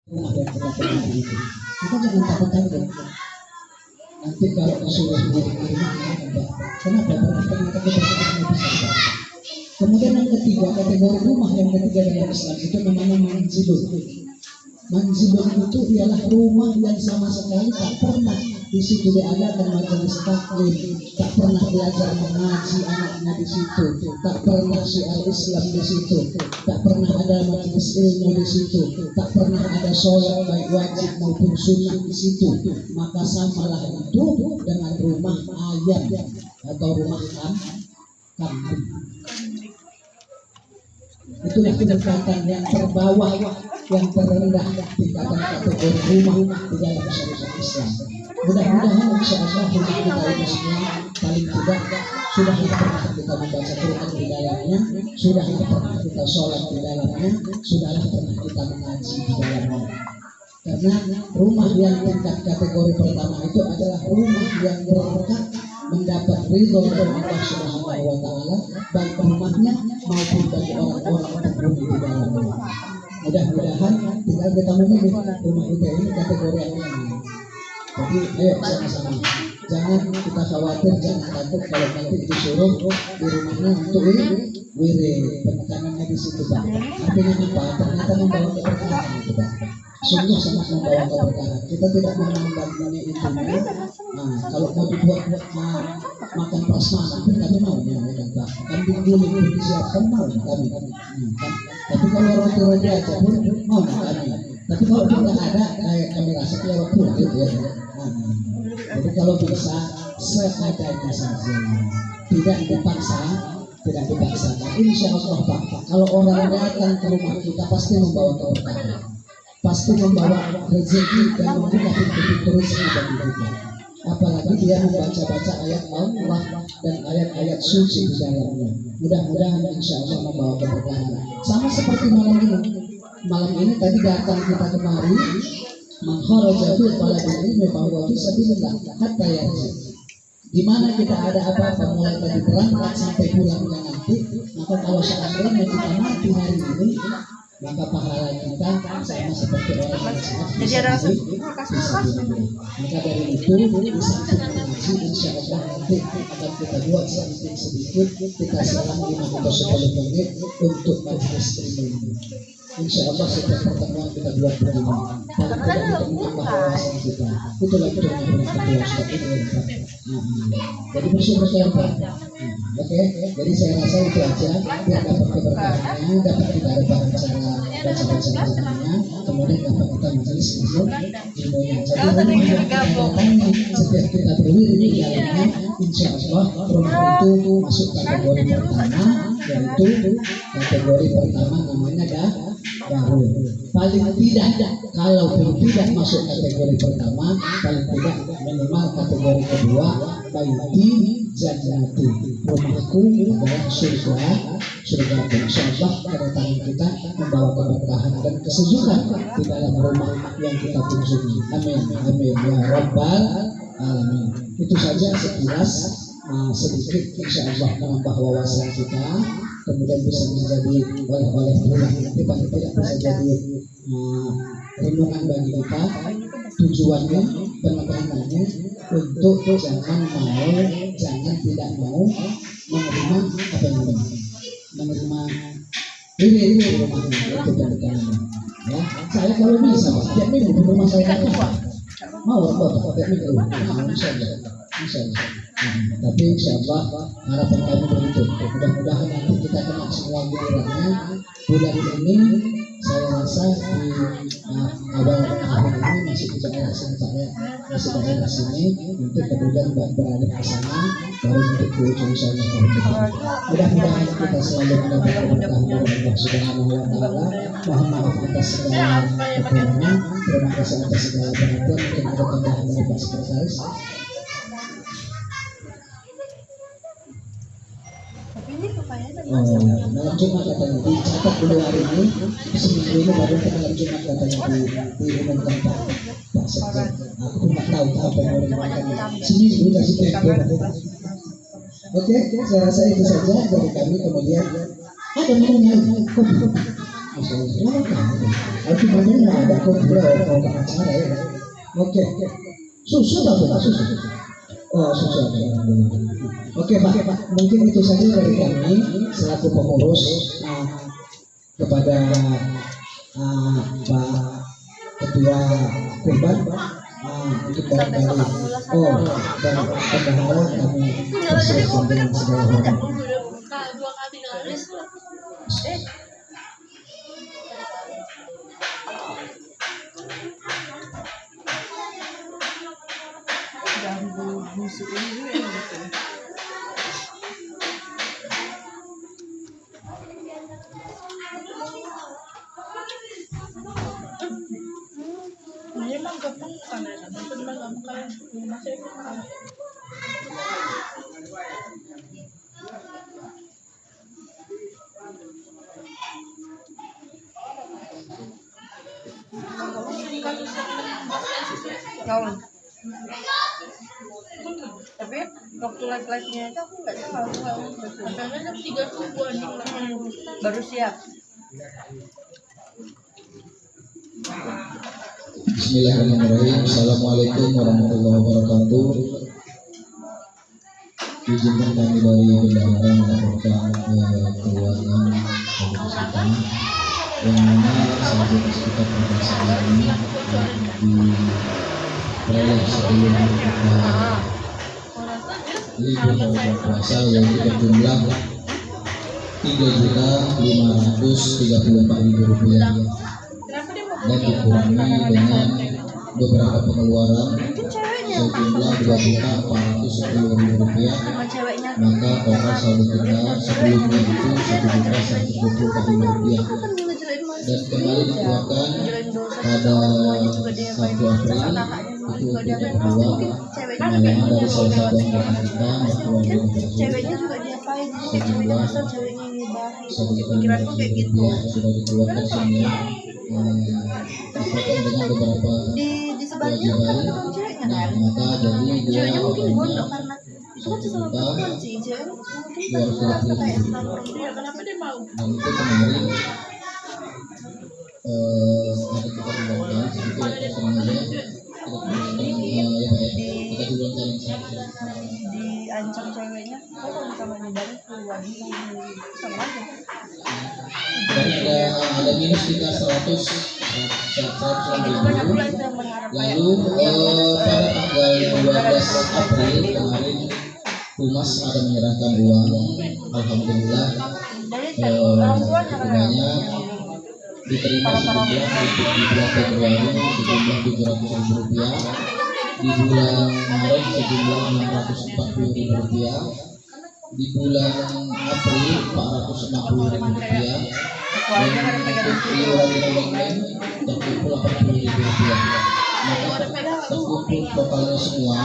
rumah yang kita kenal itu. Kita jangan takut-takut. Nanti kalau disuruh menjadi rumah, kenapa? Ternyata kita tidak bisa. Kemudian yang ketiga, kategori rumah yang ketiga dalam Islam itu namanya manzilun. Manzilun itu ialah rumah yang sama sekali tak pernah di situ diadakan majelis taklim, tak pernah belajar mengaji anaknya di situ, tak pernah syiar Islam di situ, tak pernah ada majelis ilmu di situ, tak pernah ada sholat baik wajib maupun sunnah di situ. Maka samalah itu dengan rumah ayam atau rumah kambing. Itulah tingkatan yang terbawah, yang terendah tingkatan kategori rumah di dalam syariat Islam. Mudah-mudahan insya Allah rumah kita ini semua paling tidak sudah pernah kita membaca Quran di dalamnya, sudah pernah kita sholat di dalamnya, sudah pernah kita mengaji di dalamnya. Karena rumah yang tingkat kategori pertama itu adalah rumah yang berkat mendapat ridho dari Allah Subhanahu wa Ta'ala, baik rumahnya maupun bagi orang-orang penghuni di dalamnya. Mudah-mudahan tinggal kita memilih rumah kita ini kategori yang mana. Jadi ayo sama-sama, jangan kita khawatir, jangan takut kalau nanti disuruh di rumahnya untuk wirid, penekanannya di situ Pak. Artinya apa? Ternyata membawa keberkahan itu Pak. Sungguh sangat membawa keberkahan. Kita tidak memandangnya itu. Nah, kalau mau dibuat makan prasmanan pun kami mau ya Pak. Kambing guling disiapkan mau kami. Tapi kalau roti-roti aja pun mau kami. Tapi kalau tidak ada, kami rasa lewat pulang gitu ya. Jadi kalau bisa seadanya saja, tidak dipaksa. Insya Allah Pak, kalau orang datang ke rumah kita pasti membawa keberkahan, pasti membawa rezeki dan membuka pintu-pintu rezeki bagi kita. Apalagi dia membaca-baca ayat Allah dan ayat-ayat suci di dalamnya. Mudah-mudahan insya Allah membawa keberkahan. Sama seperti malam ini. Malam ini tadi datang kita kemari, mengkharaja fi talabil ilmi bahwa bisa sabilillah hatta yarji. Di mana kita ada apa-apa mulai tadi berangkat sampai pulangnya nanti, maka kalau seandainya kita mati hari ini, maka pahala kita sama seperti orang yang sehat bisa. Maka dari itu di samping mengaji insya Allah nanti akan kita buat sedikit kita selang 5 atau 10 menit untuk majelis ilmu. Insya Allah setiap pertemuan kita buat begini, paling tidak untuk menambah wawasan kita. Itulah tujuan kedua Ustaz ini. Jadi bersyukur saya Pak. Oke, jadi saya rasa itu aja biar dapat keberkahannya, dapat kita rebahan cara baca-baca ilmunya, kemudian dapat kita majelis ilmunya. Jadi rumah yang kita datangi setiap kita berwirid di dalamnya, insya Allah rumah itu masuk kategori pertama, yaitu kategori pertama namanya baru. Paling tidak kalau tidak masuk kategori pertama, paling tidak minimal kategori kedua, baiti jannati, rumahku adalah surga. Insyaallah kedatangan kita membawa keberkahan dan kesejukan di dalam rumah yang kita kunjungi. Amin ya rabbal alamin. Itu saja sekilas sedikit insyaallah menambah wawasan kita, kemudian bisa menjadi oleh-oleh pulang, nanti paling tidak bisa jadi renungan bagi kita. Tujuannya, penekanannya untuk jangan tidak mau menerima menerima ini rumahnya, itu penekanannya. Ya, saya kalau bisa Pak, tiap minggu di rumah saya Pak, mau pakai minggu, insyaallah. Tapi insyaallah harapan kami begitu. Mudah-mudahan nanti kita kena semua gilirannya. Bulan ini saya rasa di awal tahun ini masih di daerah sini, nanti kemudian berada ke sana, baru untuk ke ujung sana tahun depan. Mudah-mudahan kita selalu mendapat keberkahan dari Allah Subhanahu wa Ta'ala. Mohon maaf atas segala kekurangan, terima kasih atas segala perhatian. Mungkin ada tambahan dari Pak Sekretaris. Malam Jumat katanya dicatat dulu hari ini, seminggu ini baru ke malam Jumat katanya diumumkan Pak Sekda. Aku pun tak tahu apa yang diumumkan. Seminggu kasih tempo. Oke, saya rasa itu saja dari kami. Kemudian ada minumnya, Aku banyak ada kontrol mau ke acara ya. Oke, susu tak boleh susu. Oh susu ada. Oke Pak, mungkin itu saja dari kami selaku pengurus kepada Pak Ketua Kurban. Mungkin barangkali dan bendahara kami persilakan dengan segala hormat. Ganggu musik ini juga yang gitu. Ini emang gampang kan ya, tapi gampang kan masih kan. Kawan. Tapi waktu live-nya itu aku nggak tahu karena jam 3 subuh baru siap. Bismillahirrahmanirrahim. Assalamualaikum warahmatullahi wabarakatuh. Izinkan kami dari bendahara melaporkan keuangan dari kita yang mana sahabat kita pada saat ini diperoleh sebelum kita libur berpuasa yaitu berjumlah Rp3.534.000 dan dikurangi dengan beberapa pengeluaran sejumlah Rp2.410.000, maka total saldo kita sebelumnya itu Rp1.124.000 dan kembali dikeluarkan pada 1 April itu untuk kedua pengeluaran dari salah satu anggota kita keluarga sejumlah Rp1.500.000 sudah dikeluarkan semua dipotong dengan beberapa kewajiban. Nah maka jadi dia totalnya Rp230.000 dan itu kemarin ada kita buatkan seperti itu semuanya kita buatkan diancam ceweknya kalau sama dari keluar sama aja dan ada minus kita 100.000. Lalu pada tanggal 12 April kemarin Humas ada menyerahkan uang, alhamdulillah banyak diterima sejumlah untuk di bulan Februari sejumlah Rp700.000, di bulan Maret sejumlah Rp640.000, di bulan April Rp460.000 dan untuk iuran rekening terkumpul Rp80.000. Maka terkumpul totalnya semua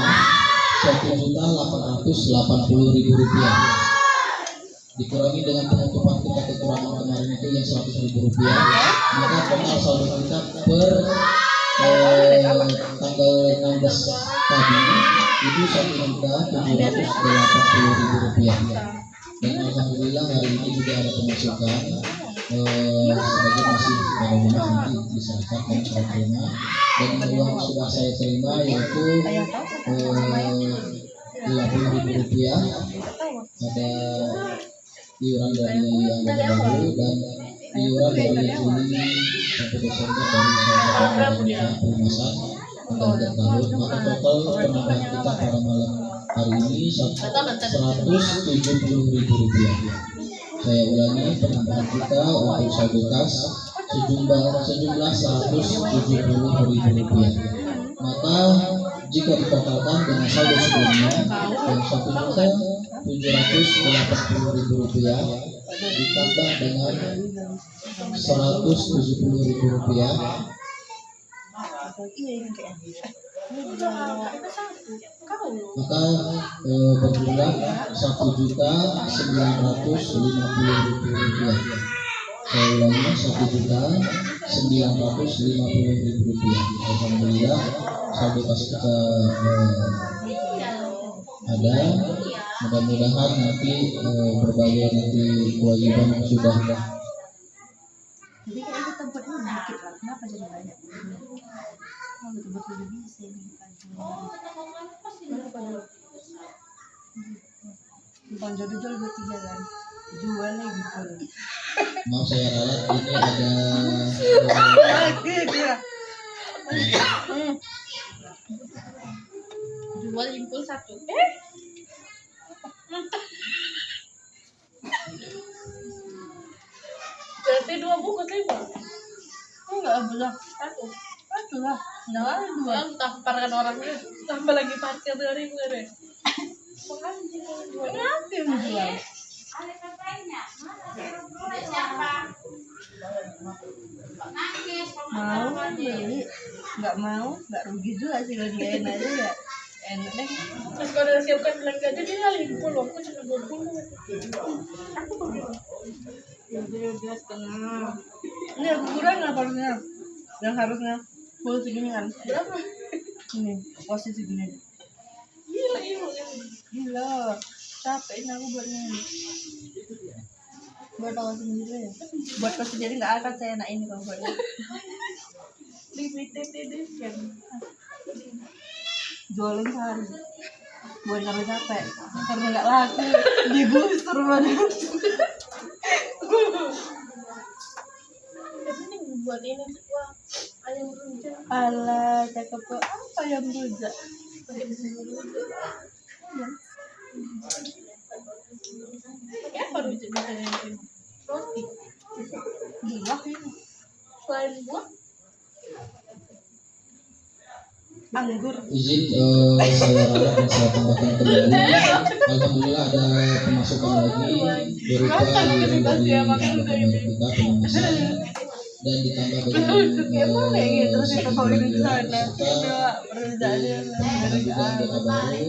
Rp1.880.000 dikurangi dengan penutupan kita kekurangan kemarin itu yang Rp100.000, maka total saldo kita per tanggal 16 tadi itu Rp1.780.000 dan alhamdulillah hari ini juga ada pemasukan sebagai masih pada rumah nanti diserahkan dan saya terima dan uang sudah saya terima yaitu Rp50.000 ada iuran dari anggota baru dan iuran dari Juli sampai Desember dari salah satu perumahan mengganti tahun, maka total penambahan kita pada malam hari ini Rp170.000. Saya ulangi, penambahan kita untuk saldo kas sejumlah Rp170.000. Maka jika ditotalkan dengan saldo sebelumnya yang Rp1.780.000 ditambah dengan Rp170.000 maka berjumlah Rp1.950.000. Saya ulangi, Rp1.950.000. Alhamdulillah saldo kas kita ada. Mudah-mudahan nanti berbagai nanti kewajiban yang sudah Kenapa jadi banyak? Oh, betul-betul udah bisa ini bukan jodoh-jodoh 23 kan? Jual lagi gitu. Maaf saya ralat, ini ada Jual impul 1. Berarti 2 bungkus lima. Enggak, belah 1. 1 lah. Enggak ada 2. Tampar kan orangnya. Tambah lagi parkir 2.000 kan ya? Kenapa yang jual? Mau beli, nggak mau, nggak rugi juga sih kalau dia enak aja ya. Enak deh. Terus kalau udah siapkan belanja aja dia 50, aku cuma 20. Aku beli 12,5. Ini ukuran apa harusnya? Yang harusnya full segini kan? Berapa? Ini posisi segini. Gila, capek ini aku buatnya. Buat tahu sendiri. Buat kau sendiri nggak akan saya enak ini kalau buatnya. Limited edition. Jualin sehari. Buat kalau capek, karena nggak laku, digusur banget. Ini buat ini wah ayam rujak. Alah, cakep kok. Apa ayam rujak? Apa rujak makannya ini? Roti. Buah ini. Selain buah, anggur. izin saya ralat dan saya tambahkan kembali. Alhamdulillah ada pemasukan lagi berupa dari member kita pemasukan dan ditambah dengan Terus kita kau di sana, juga data baru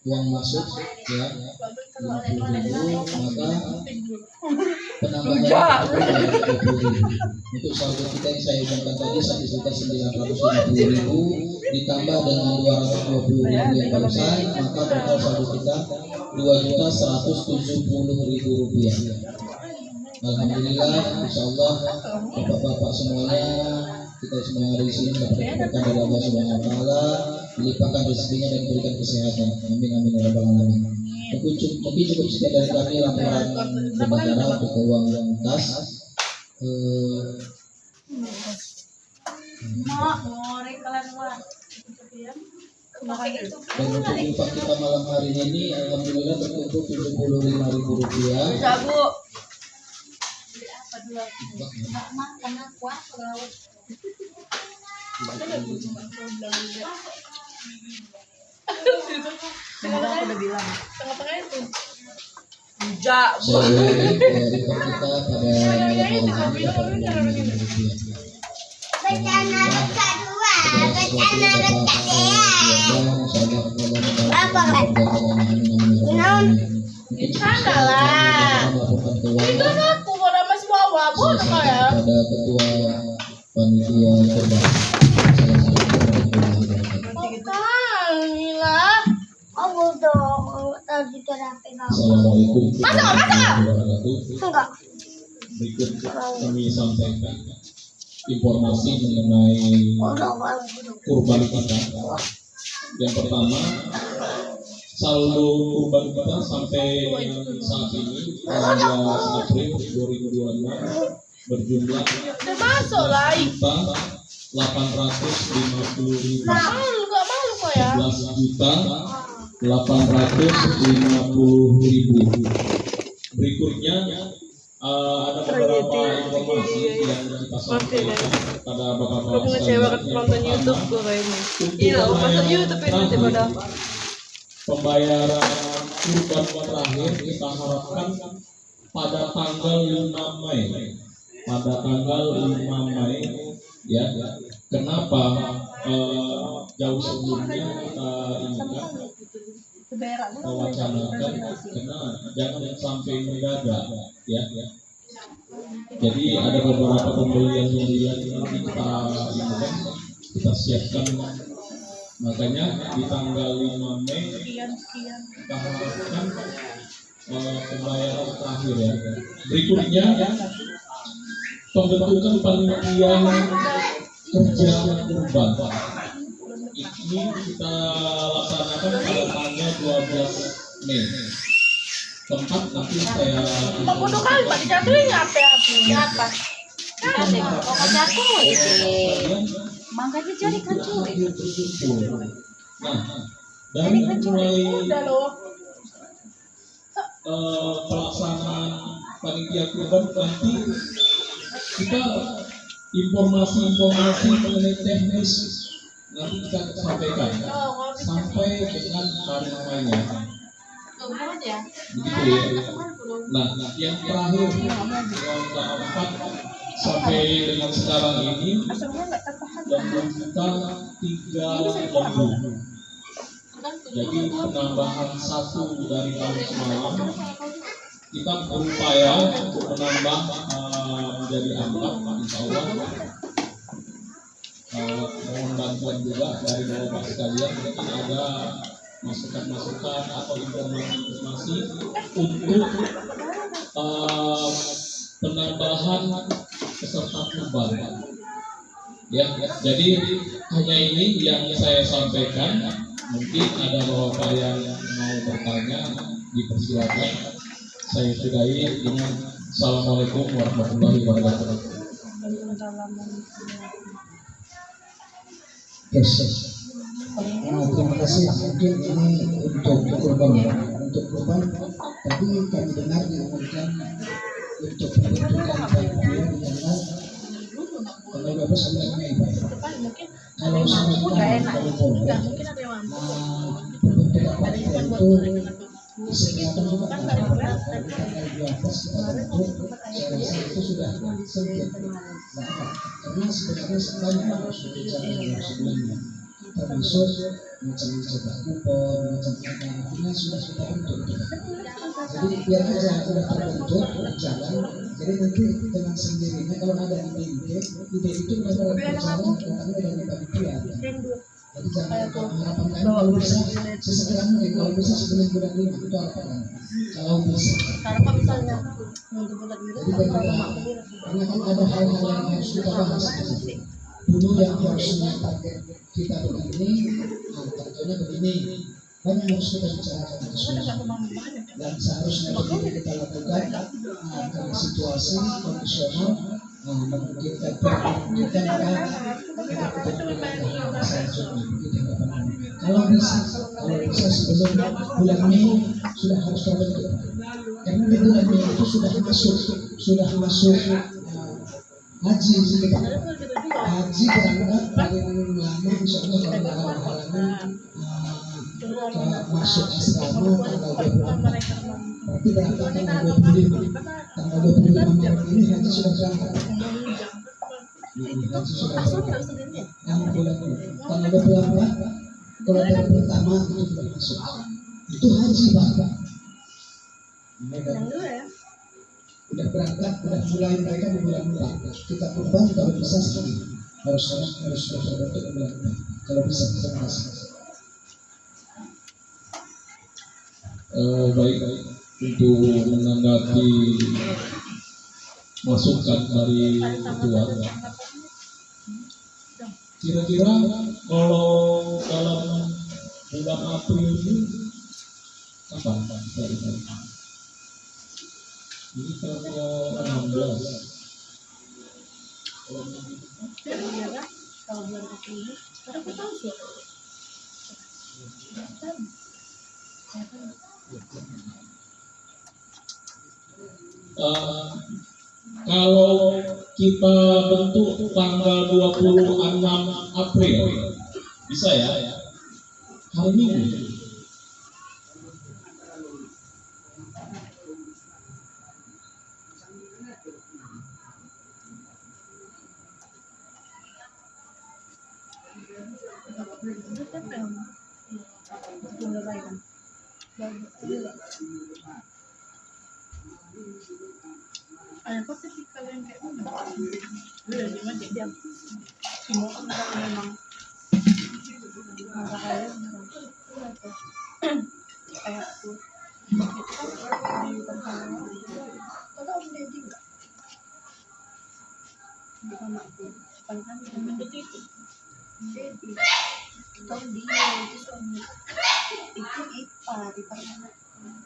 uang masuk ya 50.000, maka penambahan 20.000 untuk saldo kita yang saya ucapkan tadi 1.950.000 ditambah dengan 220.000 yang barusan, maka total saldo kita 2.170.000 rupiah. Alhamdulillah, insyaallah bapak-bapak semuanya, kita semua yang ada di sini dapat berkah dari Allah Subhanahu wa taala, dilimpahkan rezekinya dan diberikan kesehatan. Amin amin ya rabbal alamin. Mungkin cukup sekian dari kami laporan sementara untuk keuangan kas. Dan untuk infak kita malam hari ini alhamdulillah terkumpul 75.000 rupiah. Tengah-tengah udah bilang. Tengah-tengah itu. Saya ulangi infak kita pada malam hari ini dapat 75.000 rupiah. Pada ketua panitia korban. Assalamualaikum warahmatullahi wabarakatuh. Berikut kami sampaikan informasi mengenai kurban kita. Yang pertama, saldo kurban kita sampai saat ini tanggal 11 April 2026 berjumlah 11.850.000. 11.850.000. Berikutnya ada beberapa informasi yang kita sampaikan kepada bapak-bapak sekalian. Pembayaran kurban terakhir kita harapkan pada tanggal 5 Mei. Pada tanggal 5 Mei ya. Kenapa jauh sebelumnya kita inginkan kita wacanakan karena jangan sampai mendadak ya. Jadi ada beberapa pembelian yang nanti kita inginkan kita siapkan. Makanya di tanggal 5 Mei kita harapkan pembayaran terakhir ya. Berikutnya pembentukan panitia kerja urban. Ini kita laksanakan pada tanggal 12 Mei. Tempat nanti saya Bodoh kali Pak dijatuhin apa apa? Ada pokoknya aku makanya cari kancuri. Nah, dari mulai Udah loh. pelaksanaan panitia kurban nanti kita informasi mengenai teknis nanti kita sampaikan sampai dengan hari namanya. Begitu ya. Nah, yang terakhir yang keempat sampai dengan sekarang ini yang membuka 3 lembu. Jadi penambahan 1 dari kami semalam kita berupaya untuk menambah menjadi 4, insya Allah. Mohon bantuan juga dari Bapak sekalian, mungkin ada masukan-masukan atau informasi untuk penambahan peserta kurban. Ya, jadi hanya ini yang saya sampaikan. Mungkin ada Bapak yang mau bertanya, dipersilakan. Saya sudahi dengan Assalamualaikum warahmatullahi wabarakatuh. Terima kasih. Mungkin ini untuk kurban, tapi kami dengar diumumkan untuk pembentukan panitia di tanggal 12 Mei. Kalau semuanya kalau boleh, pembentukan panitia itu disediakan juga tanggal 12 kita bentuk. Saya rasa itu sudah sempit. Karena sebenarnya banyak yang harus direncanakan sebelumnya, termasuk macam cetak kupon, macam apa, artinya sudah kita bentuk. Jadi biar aja sudah terbentuk jalan. Jadi nanti dengan sendirinya kalau ada ide itu bakal berjalan karena dari panitia. Jadi jangan harapan kami kalau bisa sesegera mungkin, kalau bisa sebelum bulan 5 itu harapan kami. Kalau bisa. Kalau misalnya Jadi karena kan ada hal-hal yang harus kita bahas. Dulu yang harusnya target kita begini, targetnya begini. Banyak yang harus kita bicarakan dan seharusnya begini kita lakukan karena situasi kondisional memungkinkan kita kalau bisa sebelum bulan Mei sudah harus terbentuk, karena di bulan Mei itu sudah masuk haji kita. Haji berangkat paling lama insya Allah kalau halangan masuk asrama tanggal 24. Berarti berangkat tanggal 25. Tanggal 25 Maret ini haji sudah berangkat. Haji sudah berangkat. Yang bulan tanggal 24 kloter pertama itu sudah masuk. Itu haji Bapak. Udah berangkat, udah mulai mereka di bulan 4. Kita kurban kalau bisa sekali. Harus sudah terbentuk di bulan 4. Kalau bisa kita kasih. Baik, untuk menanggapi masukan dari ketua, kira-kira kalau dalam bulan April ini kapan kita lihat? Ini tanggal 16. Kalau bulan ini, aku tahu sih. Kalau kita bentuk tanggal 26 April bisa ya? Hari Minggu. Apa sih kalian kayak udah di mana dia semua kan memang masa kalian kayak aku di tempat kalau om Deddy nggak mamaku depan kami itu jadi tahu dia itu suami itu ipar mana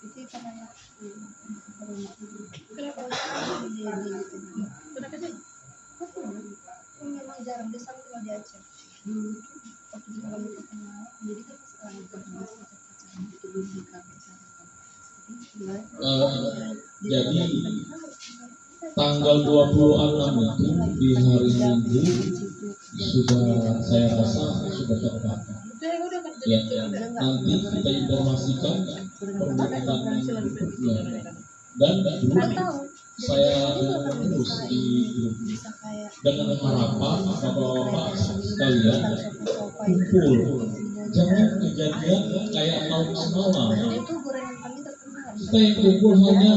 itu ipar anakku rumahku kenapa jadi kenapa sih memang jarang dia sama cuma diajak dulu tuh waktu kita kami kenal jadi kan sekarang berdua pacaran itu belum nikah jadi tanggal 26 itu di hari Minggu sudah saya rasa sudah tepat. Ya, nanti kita informasikan pernikahan berikutnya. Dan dulu saya terus di grup dengan harapan bapak-bapak sekalian kumpul. Jangan kejadian kayak tahun semalam. Kita yang kumpul hanya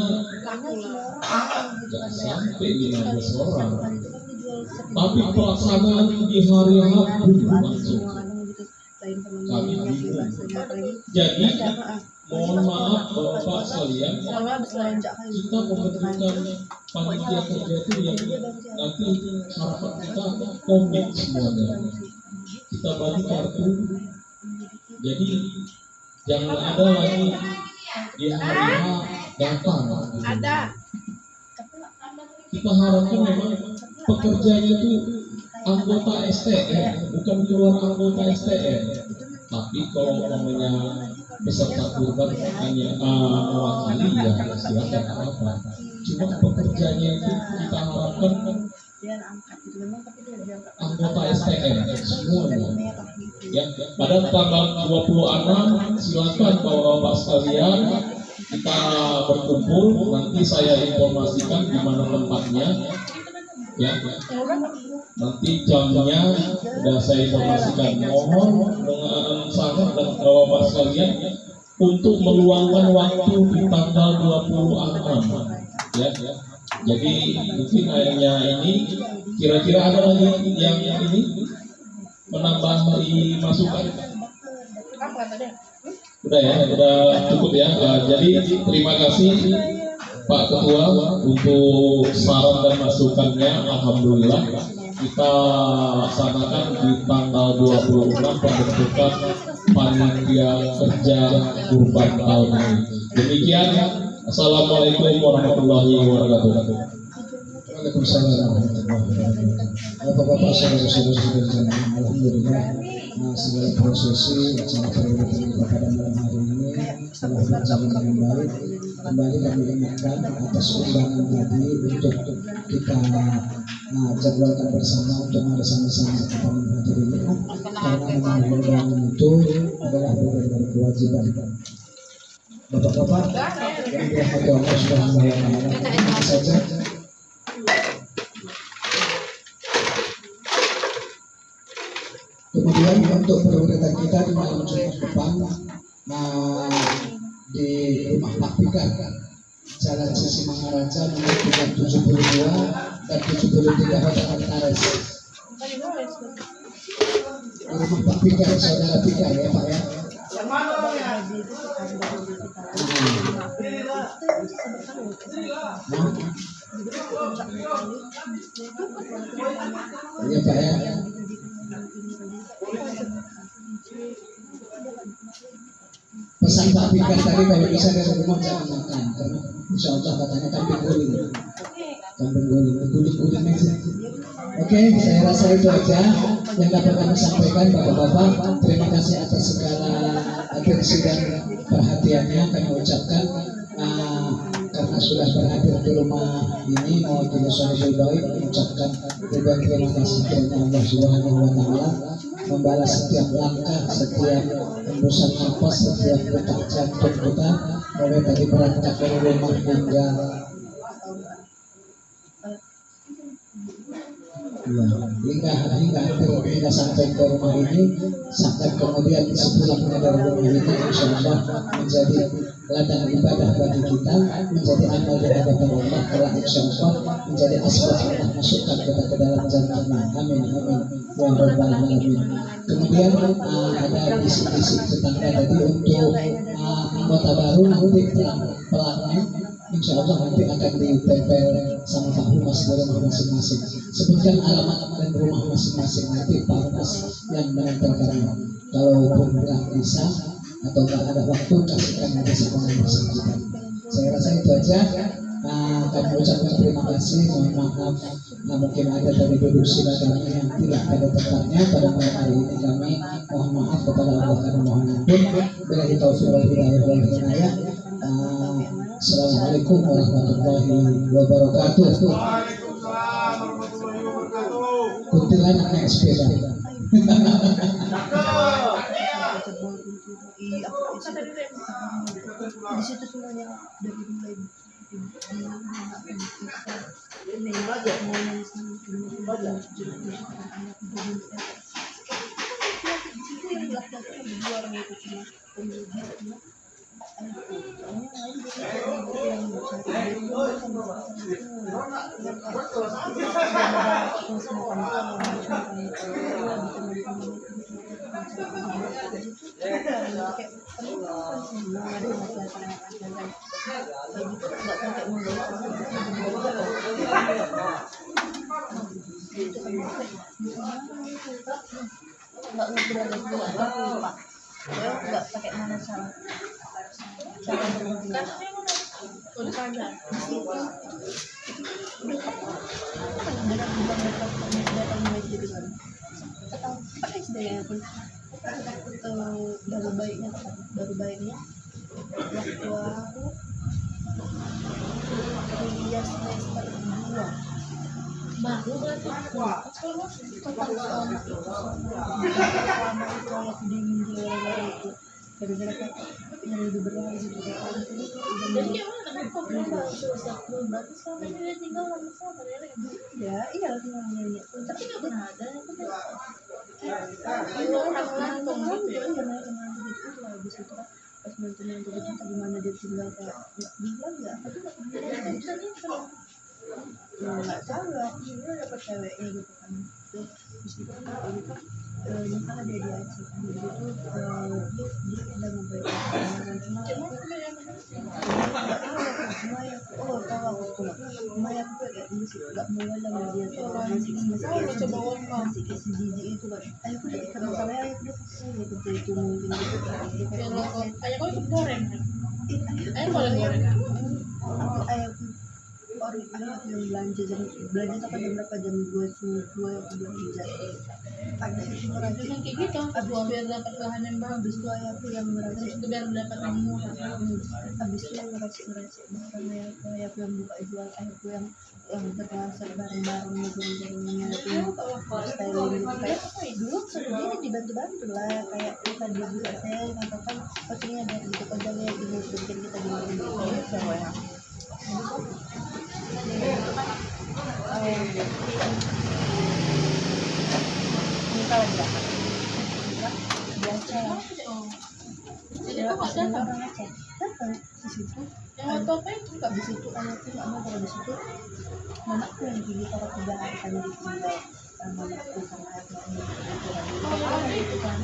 tidak sampai 15 orang. Tapi pelaksanaan di hari Rabu langsung kami bingung. Jadi mohon maaf bapak sekalian, kita membentukkan panitia kerja itu yang nanti harapan kita komit semuanya. Kita bagi kartu. Jadi jangan ada lagi di hari H datang. ada. Kita harapkan memang pekerjanya itu anggota STN, bukan keluar anggota STN. Tapi kalau namanya peserta kurban hanya mewakili ya silakan apa. Cuma pekerjanya itu kita harapkan anggota STN semuanya. Ya, pada tanggal 26 silakan bapak sekalian kita berkumpul. Nanti saya informasikan di mana tempatnya. Ya, nanti jamnya sudah saya informasikan. Mohon dengan sangat dan bapak sekalian untuk meluangkan waktu di tanggal 26. Ya. Jadi mungkin hanya ini. Kira-kira ada lagi yang ini menambah masukan? Udah ya, udah cukup ya. Jadi terima kasih Pak Ketua untuk saran dan masukannya. Alhamdulillah kita laksanakan di tanggal 26 pembentukan panitia kerja kurban tahun ini. Demikian. Assalamualaikum warahmatullahi wabarakatuh. Waalaikumsalam warahmatullahi wabarakatuh. Bapak-bapak, saudara-saudara, alhamdulillah segala prosesi acara pernikahan kita pada malam hari ini telah berjalan dengan baik. Kembali kami ingatkan atas undangan tadi untuk kita jadwalkan bersama untuk ada sama-sama kita menghadirinya, karena memang undangan itu adalah bagian dari kewajiban. Bapak-bapak, yang dirahmati Allah Subhanahu wa Ta'ala, saja. Kemudian untuk prioritas kita di malam Jumat depan di rumah Pak Pikar, Jalan Sisi Mangaraja nomor 72 dan 73 Kota Antares. Di rumah Pak Pikar, saudara Pikar ya Pak ya. Iya Pak ya. Pesan Pak Pikar tadi kalau bisa dari rumah jangan makan, karena insya Allah katanya kambing guling aja. Oke, saya rasa itu aja yang dapat kami sampaikan bapak-bapak. Terima kasih atas segala atensi dan perhatiannya kami ucapkan. Karena sudah berhadir di rumah ini, mau suami baik mengucapkan terima kasih kepada Allah Subhanahu wa Ta'ala, membalas setiap langkah, setiap hembusan nafas, setiap detak jantung kita, mulai tadi berangkat dari rumah hingga sampai ke rumah ini, sampai kemudian sepulangnya dari rumah ini, insya Allah menjadi ladang ibadah bagi kita, menjadi amal di hadapan Allah, telah insya Allah menjadi asbab Allah masukkan kita ke dalam jannah. Amin amin ya rabbal alamin. Kemudian ada bisik-bisik tetangga tadi untuk anggota baru nanti pelaknya insya Allah nanti akan ditempel sama Pak Humas di rumah masing-masing. Sebutkan alamat dan rumah masing-masing, nanti Pak Humas yang menempelkannya. Kalau nggak bisa atau nggak ada waktu, kasihkan nanti sama yang bersangkutan. Saya rasa itu aja. Kami ucapkan terima kasih, mohon maaf mungkin ada dari duduk sila kami yang tidak pada tempatnya pada malam hari ini. Kami mohon maaf kepada Allah dan mohon ampun. Bila taufiq wal hidayah wal hidayah. Assalamualaikum warahmatullahi wabarakatuh. Waalaikumsalam warahmatullahi wabarakatuh. Kuntilanak naik sepeda. Di situ semuanya dari mulai nggak ngerti ada dua pak, nggak pakai mana cara berbuat. Baru baiknya waktu aku kuliah semester 2 baru berarti total selama itu aku dingin di gara-gara itu gara-gara yang lebih berat gitu kan itu udah berarti selama ini dia tinggal sama ya iya semuanya tapi nggak pernah ada kalau orang langsung gitu ya habis itu kan pas mantu itu gimana dia tinggal kayak bilang ya tapi nggak tahu lah dia dapat ceweknya gitu kan terus itu kan nikah dia di Aceh jadi itu dia udah membayar cuma aku tahu aku lumayan aku kayak nggak mau lah dia masih kayak jijik itu kan aku udah karena saya aku udah kesel gitu itu mungkin gitu ayah ikut goreng ayah boleh goreng ayahku ayah yang belanja apa jam berapa jam 2 aku belanja habis itu meracik kayak gitu biar dapat bahan yang bagus tuh ayahku yang meracik itu biar dapat yang murah habis itu yang meracik barang ayahku yang buka jual ayahku yang berhasil bareng-bareng ngejaringnya yang buka styling gitu kayak dulu sebenarnya dibantu-bantu lah kayak kita dia buka sale atau kan pastinya ada gitu kerjanya yang bikin kita dibantu gitu ya nikah lagi dah biasa jadi kok nggak datang orang Aceh datang di situ yang waktu apa itu nggak di situ anakku nggak mau kalau di situ mamaku yang pergi kalau 3 hari kan ditinggal sama mamaku sama ayahku itu kan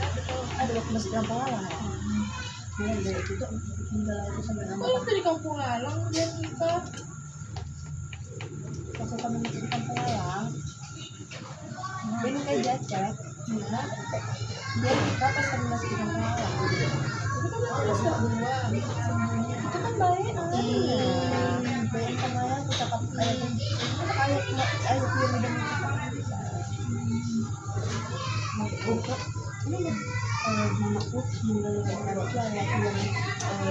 ada waktu masih gampang lah dia dari itu tinggal itu sampai lama waktu di kampung Lalang dia nikah waktu kami di kampung Lalang dia nikah jacek dia nikah pas kami masih di kampung Lalang itu kan masih berdua semuanya itu kan baik baik sama ayah aku cakap ayahku yang udah nikah ini mamaku meninggal di kamar itu ayahku yang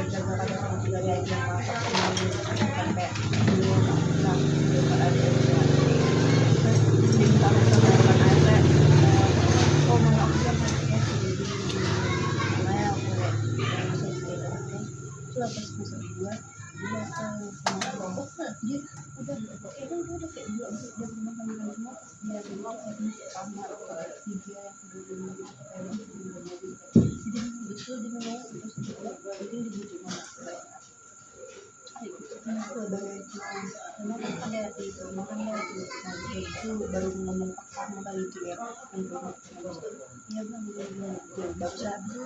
jaga pada sama juga dia yang masak sampai dulu nah ada terus minta sama teman ayah mama aku yang mati ya ayah aku masuk di dalam itu pas masuk 2 dia sama dia udah kayak dia rumah panggilan semua dia dulu di kamar dia yang dulu jadi itu dia mau terus dia dibujuk mama aku ada memang ada itu makanya itu baru ngomong pertama kali itu ya yang dia bilang baru saat itu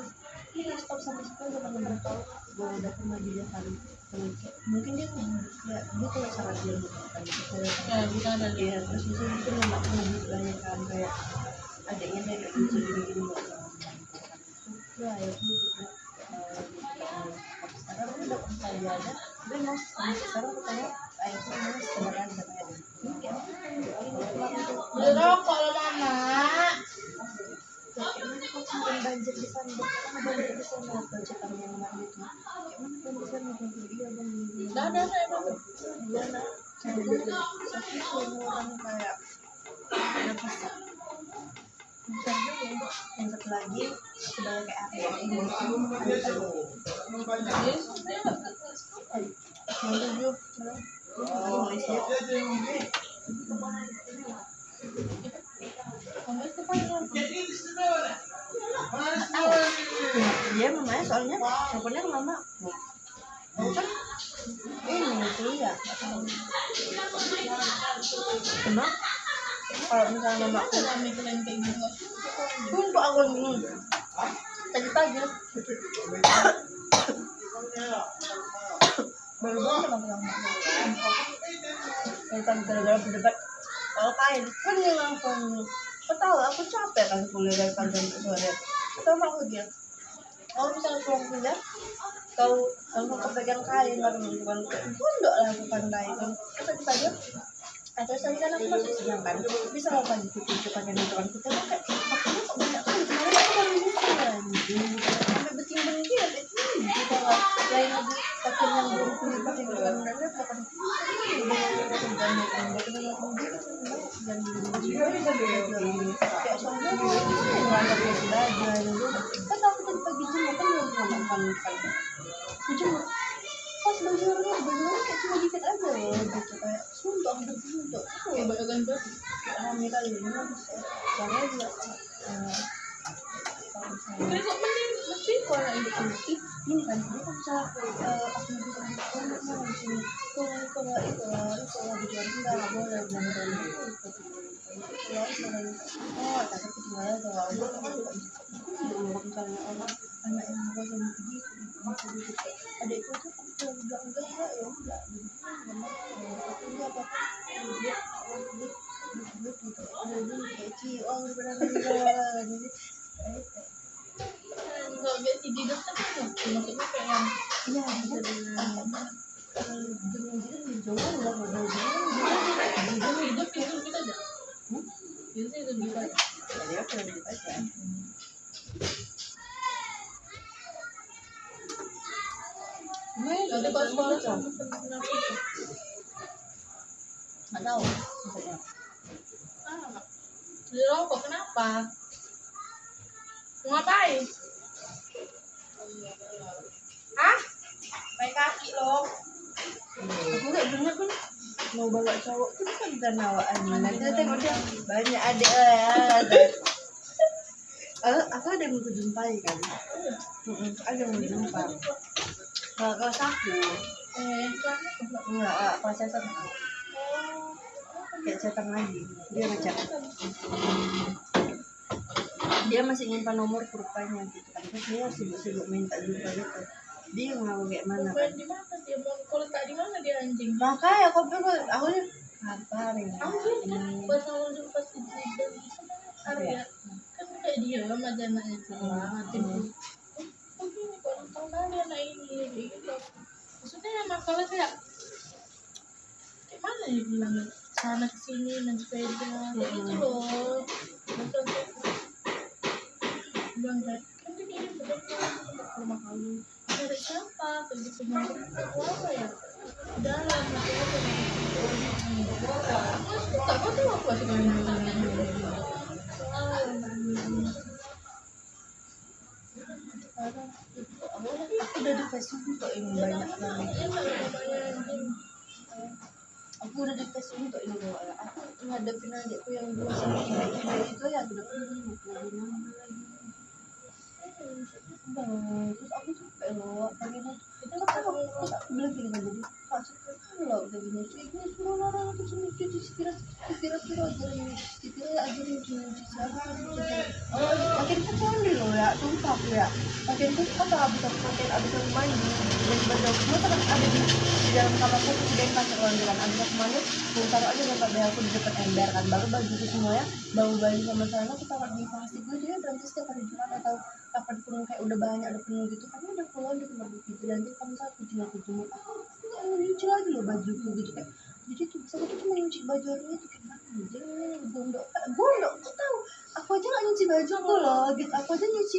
stop sampai sekarang udah tahu gue udah pernah 3 kali Mungkin dia kayak dia kalau sangat dia bukan Ya, kita ada dia terus itu mungkin lemaknya lebih banyak kan kayak adiknya kayak gitu gini ya itu sekarang udah kembali aja tapi mau sekarang katanya ayahku mau sekedar aja kayak ini kayak beli rokok lo mama. simpan banjir di sana banjir di sana banjir kami yang mana itu kayak di sana iya bang Dah ada saya bantu. iya nak saya tapi semua orang kayak ada pesan misalnya yang satu lagi sebagai kayak apa ya ini Yes, saya nggak yang tujuh Malaysia kamu itu kan dia mamanya soalnya teleponnya ke mama kan ini kuliah emang kalau misalnya mama aku kami kalian kayak gitu. untuk aku pagi-pagi baru banget sama mama tentang gara-gara berdebat kalau kain kan dia langsung kau tahu aku capek kan kuliah dari pagi sampai sore atau mau aku dia kalau misalnya pulang kuliah kau langsung kepegang kain kan bukan pondok lah bukan kain kan terus tadi atau saya kan aku masih siang kan bisa mau pagi cuci pakai nuturan kita pakai pakainya kok banyak kan kemarin aku baru nyuci anjing sampai beting-beting dia kita lain lagi pakai yang belum kulit pakai nuturan dan pakai dan kayak soalnya nggak ada yang belajar kan aku tadi pagi jemur kan belum makan jemur pas belajarnya kayak cuma dikit aja loh gitu kayak suntuk Kayak banyak kan tuh. rame kali ini soalnya juga Ini kok mesti kalau ibu kunci. ini kan dia kan bisa aku bilang di sini kalau itu di luar nggak boleh bilang dari oh tapi ketinggalan kalau misalnya orang anak yang mau jadi begitu ada itu tuh kalau bilang enggak ya udah aku enggak apa dia gitu ada kayak ciong benar-benar jadi Kalau dia tidur kan maksudnya kayak yang iya bisa dengan dia di Jawa nggak modal hidup itu kita aja. Itu itu bisa. jadi aku lebih aja Nanti kalau sekolah sama teman-teman aku. nggak tahu maksudnya Beli rokok kenapa? Mau ngapain? Hah? Pakai kaki loh. aku nggak bener pun mau bawa cowok itu kan bukan bawaan nanti tengok dia banyak adik aku ada yang mau jumpai kan ada yang mau jumpa kalau kelas aku enggak kelas saya sama kayak cetan lagi dia ngechat dia masih nyimpan nomor rupanya gitu kan terus dia sibuk-sibuk minta juga gitu dia mau kayak mana kan Di mana dia mau kalau tak di mana dia anjing? makanya aku pikir aku nih apa nih Pas awal jumpa si Jidan Arya kan kayak dia sama anaknya itu tim begini kok tahu kali anak ini gitu maksudnya yang masalah kayak mana ya bilangnya sana kesini main sepeda kayak gitu loh maksudnya bilang kan dia kirim ke rumah kamu dari siapa kayak gitu apa ya dalam tak kau tuh aku masih kalian aku udah di Facebook untuk ini banyak banget aku udah di Facebook untuk ini loh aku ngadepin adikku yang dulu sama itu ya aku udah punya terus aku capek loh pengen itu kan aku bilang gini kan jadi pak kalau udah gini sih ini suruh orang itu sini cuci sekira ajarin cuci siapa makin kacau nih loh ya tumpah ya. Pakaianku apa abis aku mandi dan baju aku semua kan ada di dalam kamarku tuh udah pakai lonjoran. Abis aku mandi aku taruh aja tempat aku di depan ember kan, baru bajuku semuanya baju sama celana aku taruh di plastik gue. Dia nanti setiap hari Jumat atau kapan pun kayak udah banyak udah penuh gitu kan udah keluar di tempat gitu. Nanti kamu saat kucing aku jemur nggak mau nyuci lagi loh bajuku gitu kayak. Jadi tuh bisa gitu cuma nyuci baju hari itu kayak mana gondok kok tahu aku aja nggak nyuci baju aku loh gitu, aku aja nyuci